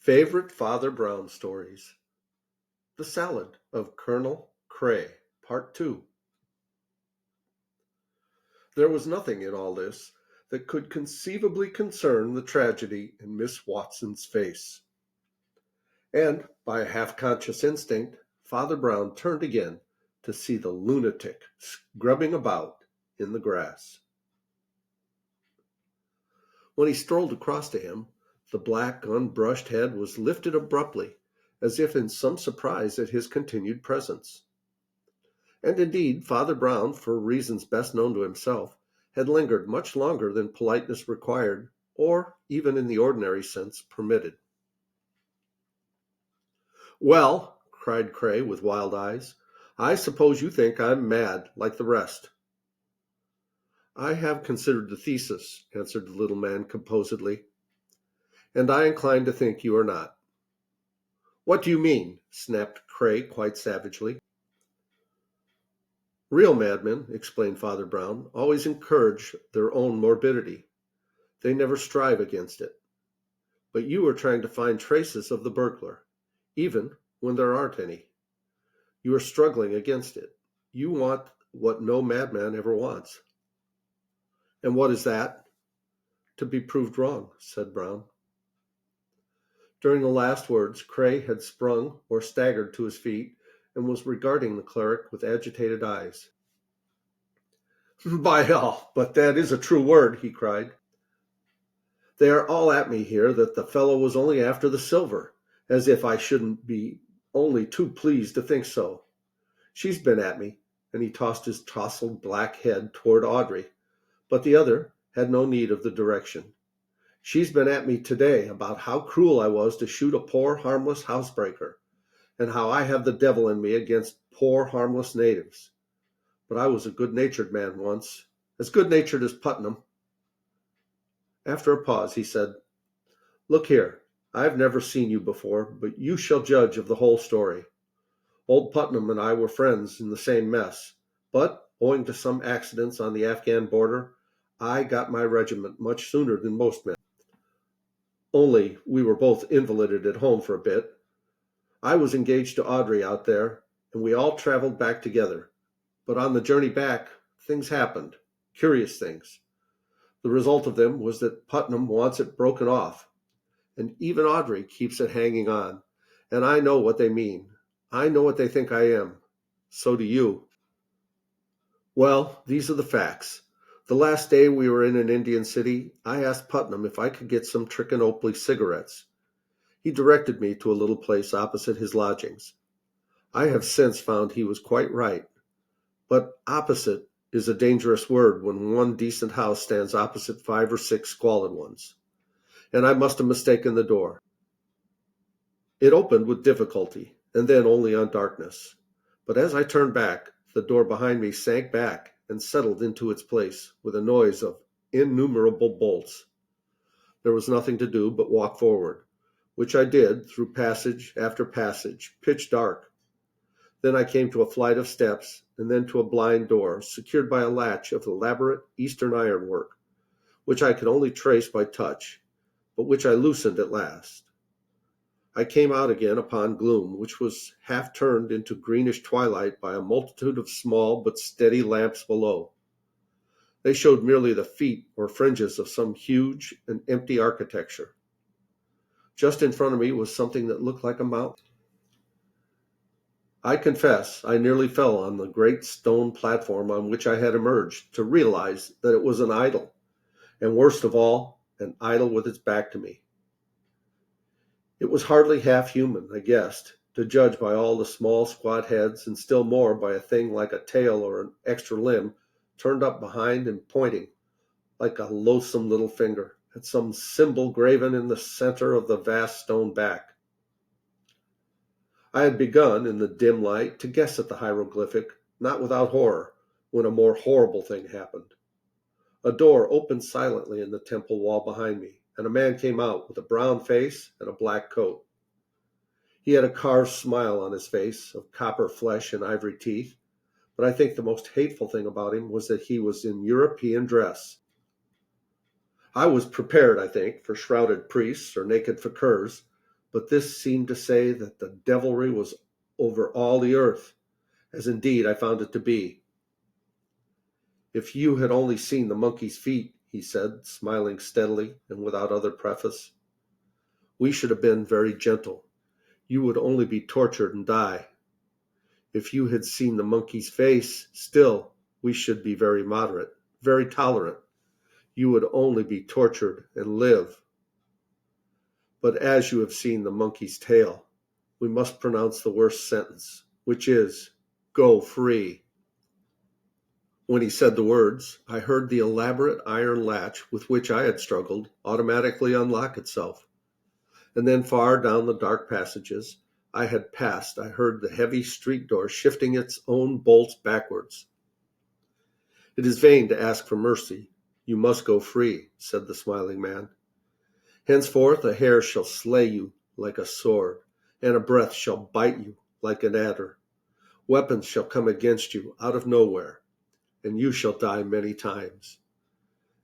Favorite Father Brown Stories. The Salad of Colonel Craay, Part 2. There was nothing in all this that could conceivably concern the tragedy in Miss Watson's face. And, by a half-conscious instinct, Father Brown turned again to see the lunatic scrubbing about in the grass. When he strolled across to him, the black, unbrushed head was lifted abruptly, as if in some surprise at his continued presence. And indeed, Father Brown, for reasons best known to himself, had lingered much longer than politeness required, or, even in the ordinary sense, permitted. "Well," cried Craay with wild eyes, "I suppose you think I'm mad, like the rest." "I have considered the thesis," answered the little man composedly, "and I incline to think you are not." "What do you mean?" snapped Craay quite savagely. "Real madmen," explained Father Brown, "always encourage their own morbidity. They never strive against it. But you are trying to find traces of the burglar, even when there aren't any. You are struggling against it. You want what no madman ever wants." "And what is that?" "To be proved wrong," said Brown. During the last words, Craay had sprung or staggered to his feet and was regarding the cleric with agitated eyes. "By hell, but that is a true word," he cried. "They are all at me here that the fellow was only after the silver, as if I shouldn't be only too pleased to think so. She's been at me," and he tossed his tousled black head toward Audrey, but the other had no need of the direction. "She's been at me today about how cruel I was to shoot a poor harmless housebreaker, and how I have the devil in me against poor harmless natives. But I was a good-natured man once, as good-natured as Putnam." After a pause, he said, "Look here, I've never seen you before, but you shall judge of the whole story. Old Putnam and I were friends in the same mess, but, owing to some accidents on the Afghan border, I got my regiment much sooner than most men. Only we were both invalided at home for a bit. I was engaged to Audrey out there, and we all traveled back together. But on the journey back, things happened, curious things. The result of them was that Putnam wants it broken off, and even Audrey keeps it hanging on. And I know what they mean. I know what they think I am. So do you. Well, these are the facts. The last day we were in an Indian city, I asked Putnam if I could get some Trichinopoly cigarettes. He directed me to a little place opposite his lodgings. I have since found he was quite right. But opposite is a dangerous word when one decent house stands opposite 5 or 6 squalid ones. And I must have mistaken the door. It opened with difficulty, and then only on darkness. But as I turned back, the door behind me sank back and settled into its place with a noise of innumerable bolts. There was nothing to do but walk forward, which I did through passage after passage, pitch dark. Then I came to a flight of steps, and then to a blind door secured by a latch of elaborate Eastern ironwork, which I could only trace by touch, but which I loosened at last. I came out again upon gloom, which was half turned into greenish twilight by a multitude of small but steady lamps below. They showed merely the feet or fringes of some huge and empty architecture. Just in front of me was something that looked like a mountain. I confess I nearly fell on the great stone platform on which I had emerged to realize that it was an idol, and worst of all, an idol with its back to me. It was hardly half human, I guessed, to judge by all the small squat heads, and still more by a thing like a tail or an extra limb turned up behind and pointing, like a loathsome little finger, at some symbol graven in the center of the vast stone back. I had begun, in the dim light, to guess at the hieroglyphic, not without horror, when a more horrible thing happened. A door opened silently in the temple wall behind me, and a man came out with a brown face and a black coat. He had a carved smile on his face, of copper flesh and ivory teeth, but I think the most hateful thing about him was that he was in European dress. I was prepared, I think, for shrouded priests or naked fakirs, but this seemed to say that the devilry was over all the earth, as indeed I found it to be. If you had only seen the monkey's feet, he said, smiling steadily and without other preface, we should have been very gentle. You would only be tortured and die. If you had seen the monkey's face, still, we should be very moderate, very tolerant. You would only be tortured and live. But as you have seen the monkey's tail, we must pronounce the worst sentence, which is, go free. When he said the words, I heard the elaborate iron latch with which I had struggled automatically unlock itself. And then far down the dark passages I had passed, I heard the heavy street door shifting its own bolts backwards. It is vain to ask for mercy. You must go free, said the smiling man. Henceforth a hair shall slay you like a sword, and a breath shall bite you like an adder. Weapons shall come against you out of nowhere, and you shall die many times.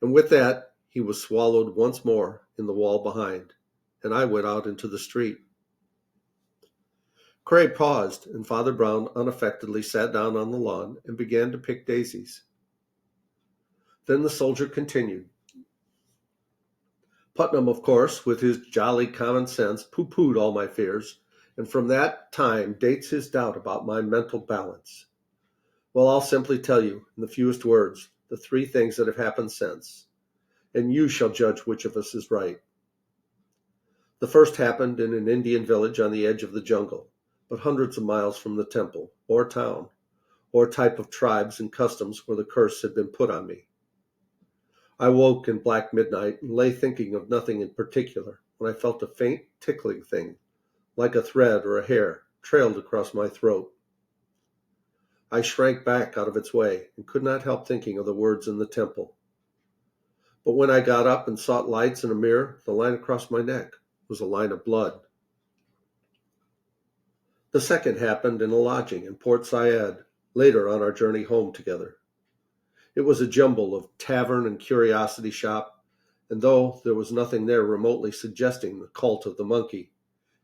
And with that he was swallowed once more in the wall behind, and I went out into the street. Craay paused, and Father Brown unaffectedly sat down on the lawn and began to pick daisies. Then the soldier continued. Putnam, of course, with his jolly common sense, pooh-poohed all my fears, and from that time dates his doubt about my mental balance. Well, I'll simply tell you, in the fewest words, the three things that have happened since, and you shall judge which of us is right. The first happened in an Indian village on the edge of the jungle, but hundreds of miles from the temple, or town, or type of tribes and customs where the curse had been put on me. I woke in black midnight and lay thinking of nothing in particular when I felt a faint tickling thing, like a thread or a hair, trailed across my throat. I shrank back out of its way and could not help thinking of the words in the temple. But when I got up and sought lights in a mirror, the line across my neck was a line of blood. The second happened in a lodging in Port Said, later on our journey home together. It was a jumble of tavern and curiosity shop, and though there was nothing there remotely suggesting the cult of the monkey,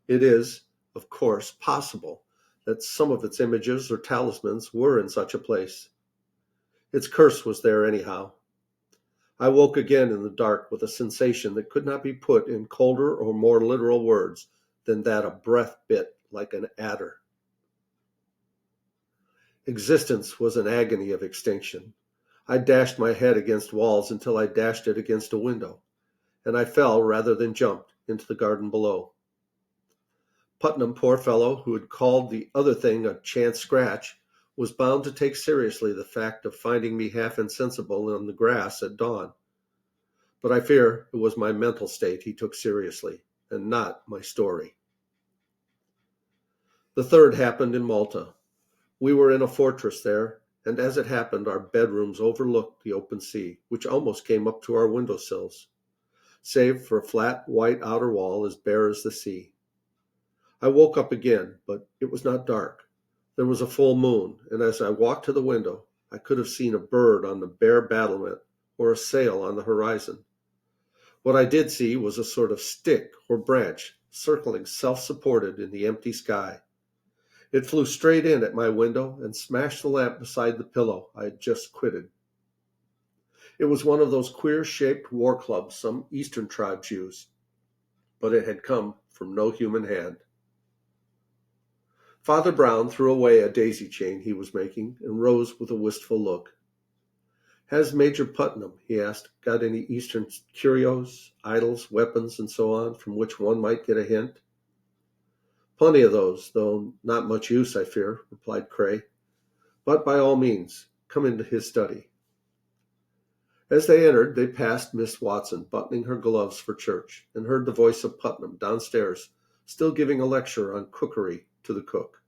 it is, of course, possible that some of its images or talismans were in such a place. Its curse was there anyhow. I woke again in the dark with a sensation that could not be put in colder or more literal words than that a breath bit like an adder. Existence was an agony of extinction. I dashed my head against walls until I dashed it against a window, and I fell rather than jumped into the garden below. Putnam, poor fellow, who had called the other thing a chance scratch, was bound to take seriously the fact of finding me half insensible on the grass at dawn. But I fear it was my mental state he took seriously, and not my story. The third happened in Malta. We were in a fortress there, and as it happened, our bedrooms overlooked the open sea, which almost came up to our window sills, save for a flat white outer wall as bare as the sea. I woke up again, but it was not dark. There was a full moon, and as I walked to the window, I could have seen a bird on the bare battlement or a sail on the horizon. What I did see was a sort of stick or branch circling self-supported in the empty sky. It flew straight in at my window and smashed the lamp beside the pillow I had just quitted. It was one of those queer-shaped war clubs some Eastern tribes use, but it had come from no human hand. Father Brown threw away a daisy chain he was making and rose with a wistful look. Has Major Putnam, he asked, got any Eastern curios, idols, weapons, and so on, from which one might get a hint? Plenty of those, though not much use, I fear, replied Craay. But by all means, come into his study. As they entered, they passed Miss Watson buttoning her gloves for church, and heard the voice of Putnam downstairs, still giving a lecture on cookery to the cook.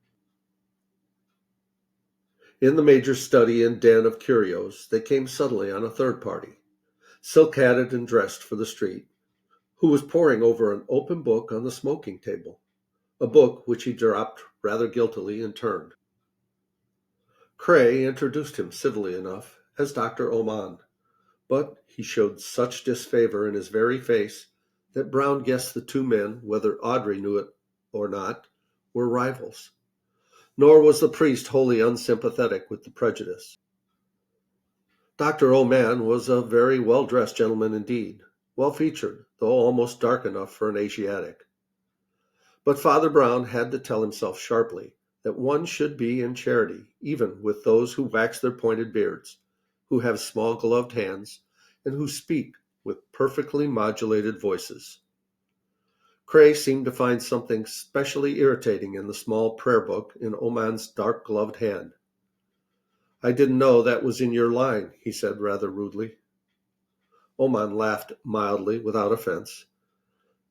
In the major's study and den of curios, they came suddenly on a third party, silk-hatted and dressed for the street, who was poring over an open book on the smoking table, a book which he dropped rather guiltily and turned. Craay introduced him civilly enough as Dr. Oman, but he showed such disfavor in his very face that Brown guessed the two men, whether Audrey knew it or not, were rivals. Nor was the priest wholly unsympathetic with the prejudice. Dr. Oman was a very well-dressed gentleman indeed, well-featured, though almost dark enough for an Asiatic. But Father Brown had to tell himself sharply that one should be in charity even with those who wax their pointed beards, who have small gloved hands, and who speak with perfectly modulated voices. Craay seemed to find something specially irritating in the small prayer book in Oman's dark gloved hand. "I didn't know that was in your line," he said rather rudely. Oman laughed mildly, without offense.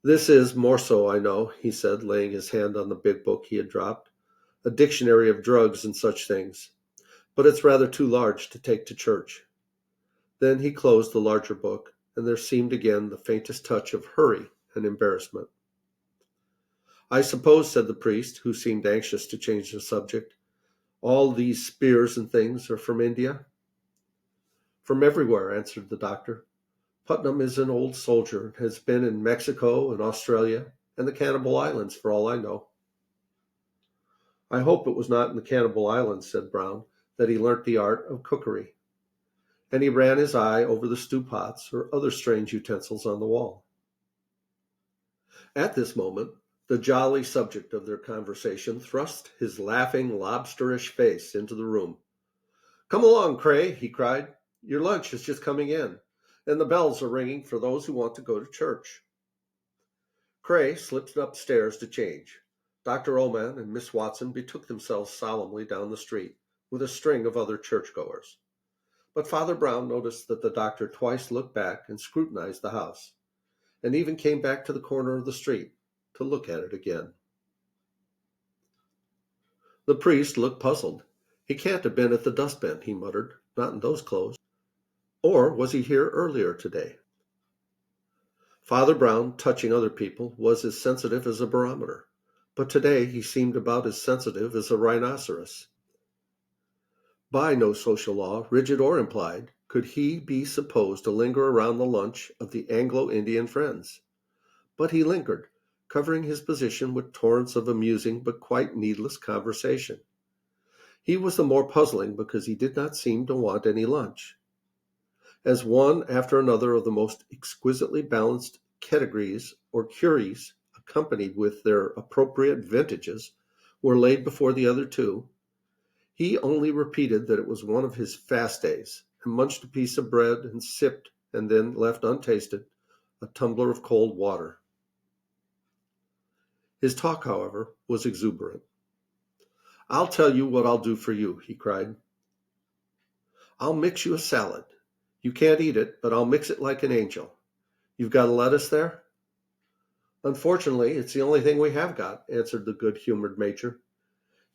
"This is more so, I know," he said, laying his hand on the big book he had dropped. "A dictionary of drugs and such things. But it's rather too large to take to church." Then he closed the larger book, and there seemed again the faintest touch of hurry and embarrassment. "I suppose," said the priest, who seemed anxious to change the subject, "all these spears and things are from India?" "From everywhere," answered the doctor. "Putnam is an old soldier, and has been in Mexico and Australia and the Cannibal Islands, for all I know." "I hope it was not in the Cannibal Islands," said Brown, "that he learnt the art of cookery." And he ran his eye over the stew pots or other strange utensils on the wall. At this moment, the jolly subject of their conversation thrust his laughing, lobsterish face into the room. "Come along, Craay," he cried. "Your lunch is just coming in, and the bells are ringing for those who want to go to church." Craay slipped upstairs to change. Dr. Oman and Miss Watson betook themselves solemnly down the street, with a string of other churchgoers. But Father Brown noticed that the doctor twice looked back and scrutinized the house, and even came back to the corner of the street to look at it again. The priest looked puzzled. "He can't have been at the dustbin," he muttered, "not in those clothes. Or was he here earlier today?" Father Brown, touching other people, was as sensitive as a barometer, but today he seemed about as sensitive as a rhinoceros. By no social law, rigid or implied, could he be supposed to linger around the lunch of the Anglo-Indian friends. But he lingered, covering his position with torrents of amusing but quite needless conversation. He was the more puzzling because he did not seem to want any lunch. As one after another of the most exquisitely balanced categories or curies, accompanied with their appropriate vintages, were laid before the other two, he only repeated that it was one of his fast days, and munched a piece of bread and sipped, and then left untasted, a tumbler of cold water. His talk, however, was exuberant. "I'll tell you what I'll do for you," he cried. "I'll mix you a salad. You can't eat it, but I'll mix it like an angel. You've got a lettuce there?" "Unfortunately, it's the only thing we have got," answered the good-humored major.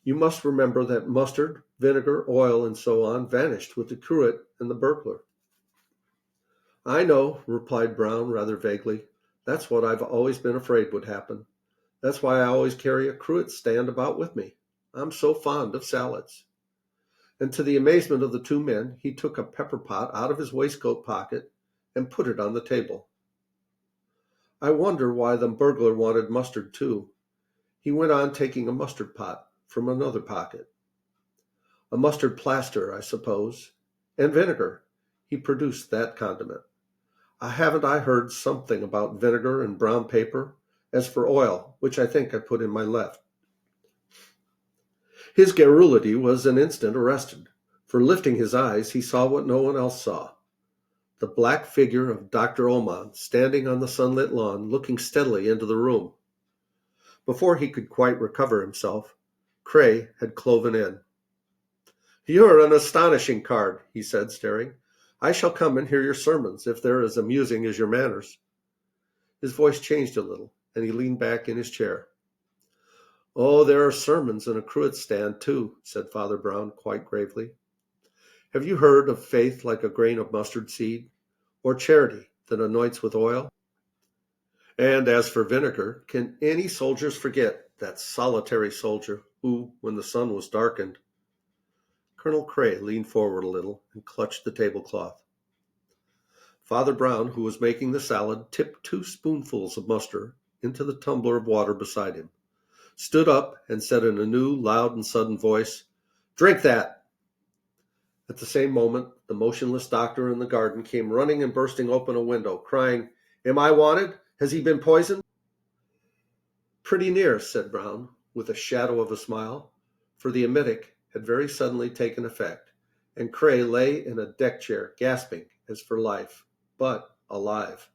"You must remember that mustard, vinegar, oil, and so on vanished with the cruet and the burglar." "I know," replied Brown rather vaguely. "That's what I've always been afraid would happen. That's why I always carry a cruet stand about with me. I'm so fond of salads." And to the amazement of the two men, he took a pepper pot out of his waistcoat pocket and put it on the table. "I wonder why the burglar wanted mustard too," he went on, taking a mustard pot from another pocket. "A mustard plaster, I suppose. And vinegar." He produced that condiment. Haven't I heard something about vinegar and brown paper? As for oil, which I think I put in my left." His garrulity was an instant arrested, for lifting his eyes he saw what no one else saw. The black figure of Dr. Oman standing on the sunlit lawn, looking steadily into the room. Before he could quite recover himself, Craay had cloven in. "You're an astonishing card," he said, staring. "I shall come and hear your sermons, if they're as amusing as your manners." His voice changed a little, and he leaned back in his chair. "Oh, there are sermons and a cruet stand, too," said Father Brown quite gravely. "Have you heard of faith like a grain of mustard seed, or charity that anoints with oil? And as for vinegar, can any soldiers forget that solitary soldier who, when the sun was darkened—" Colonel Craay leaned forward a little and clutched the tablecloth. Father Brown, who was making the salad, tipped 2 spoonfuls of mustard into the tumbler of water beside him, stood up, and said in a new, loud, and sudden voice, "Drink that!" At the same moment, the motionless doctor in the garden came running and bursting open a window, crying, "Am I wanted? Has he been poisoned?" "Pretty near," said Brown, with a shadow of a smile, for the emetic had very suddenly taken effect, and Craay lay in a deck chair, gasping as for life, but alive.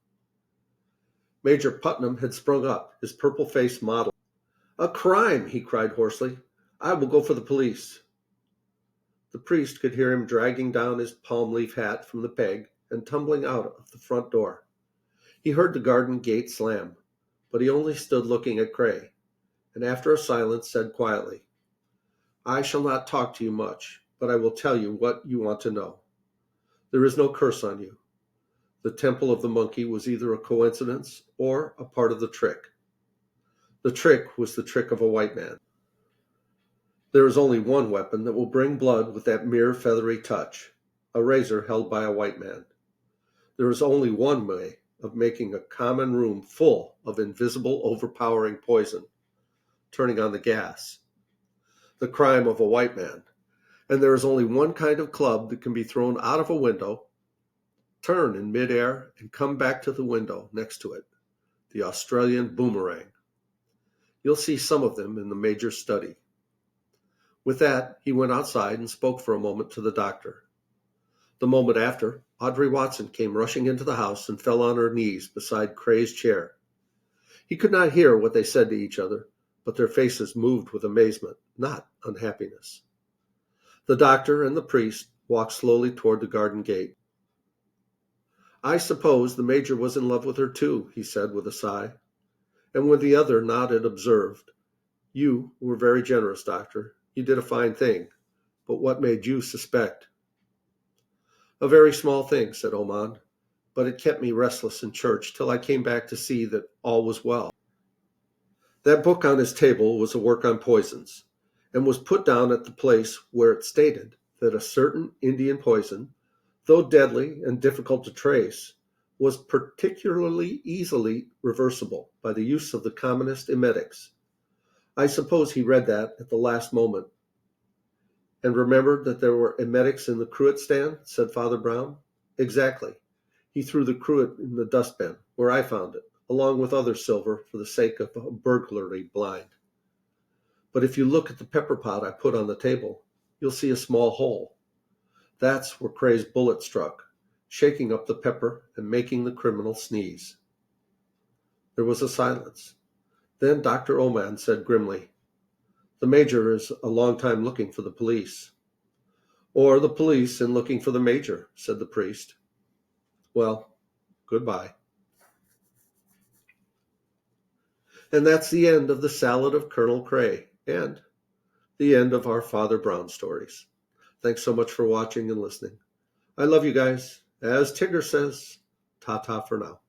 Major Putnam had sprung up, his purple face mottled. "A crime!" he cried hoarsely. "I will go for the police." The priest could hear him dragging down his palm-leaf hat from the peg and tumbling out of the front door. He heard the garden gate slam, but he only stood looking at Craay, and after a silence said quietly, "I shall not talk to you much, but I will tell you what you want to know. There is no curse on you. The temple of the monkey was either a coincidence or a part of the trick. The trick was the trick of a white man. There is only one weapon that will bring blood with that mere feathery touch, a razor held by a white man. There is only one way of making a common room full of invisible, overpowering poison, turning on the gas. The crime of a white man. And there is only one kind of club that can be thrown out of a window, turn in midair, and come back to the window next to it. The Australian boomerang. You'll see some of them in the Major's study." With that, he went outside and spoke for a moment to the doctor. The moment after, Audrey Watson came rushing into the house and fell on her knees beside Cray's chair. He could not hear what they said to each other, but their faces moved with amazement, not unhappiness. The doctor and the priest walked slowly toward the garden gate. "I suppose the Major was in love with her too," he said with a sigh. And when the other nodded, observed, "You were very generous, doctor. You did a fine thing. But what made you suspect?" "A very small thing," said Oman, "but it kept me restless in church till I came back to see that all was well." That book on his table was a work on poisons, and was put down at the place where it stated that a certain Indian poison, though deadly and difficult to trace, was particularly easily reversible by the use of the commonest emetics. I suppose he read that at the last moment, and remembered that there were emetics in the cruet stand, said Father Brown. Exactly. He threw the cruet in the dustbin, where I found it, along with other silver for the sake of a burglary blind. But if you look at the pepper pot I put on the table, you'll see a small hole. That's where Cray's bullet struck, shaking up the pepper and making the criminal sneeze. There was a silence. Then Dr. Oman said grimly, "The Major is a long time looking for the police." "Or the police in looking for the Major," said the priest. "Well, goodbye." And that's the end of the Salad of Colonel Craay, and the end of our Father Brown stories. Thanks so much for watching and listening. I love you guys. As Tigger says, ta-ta for now.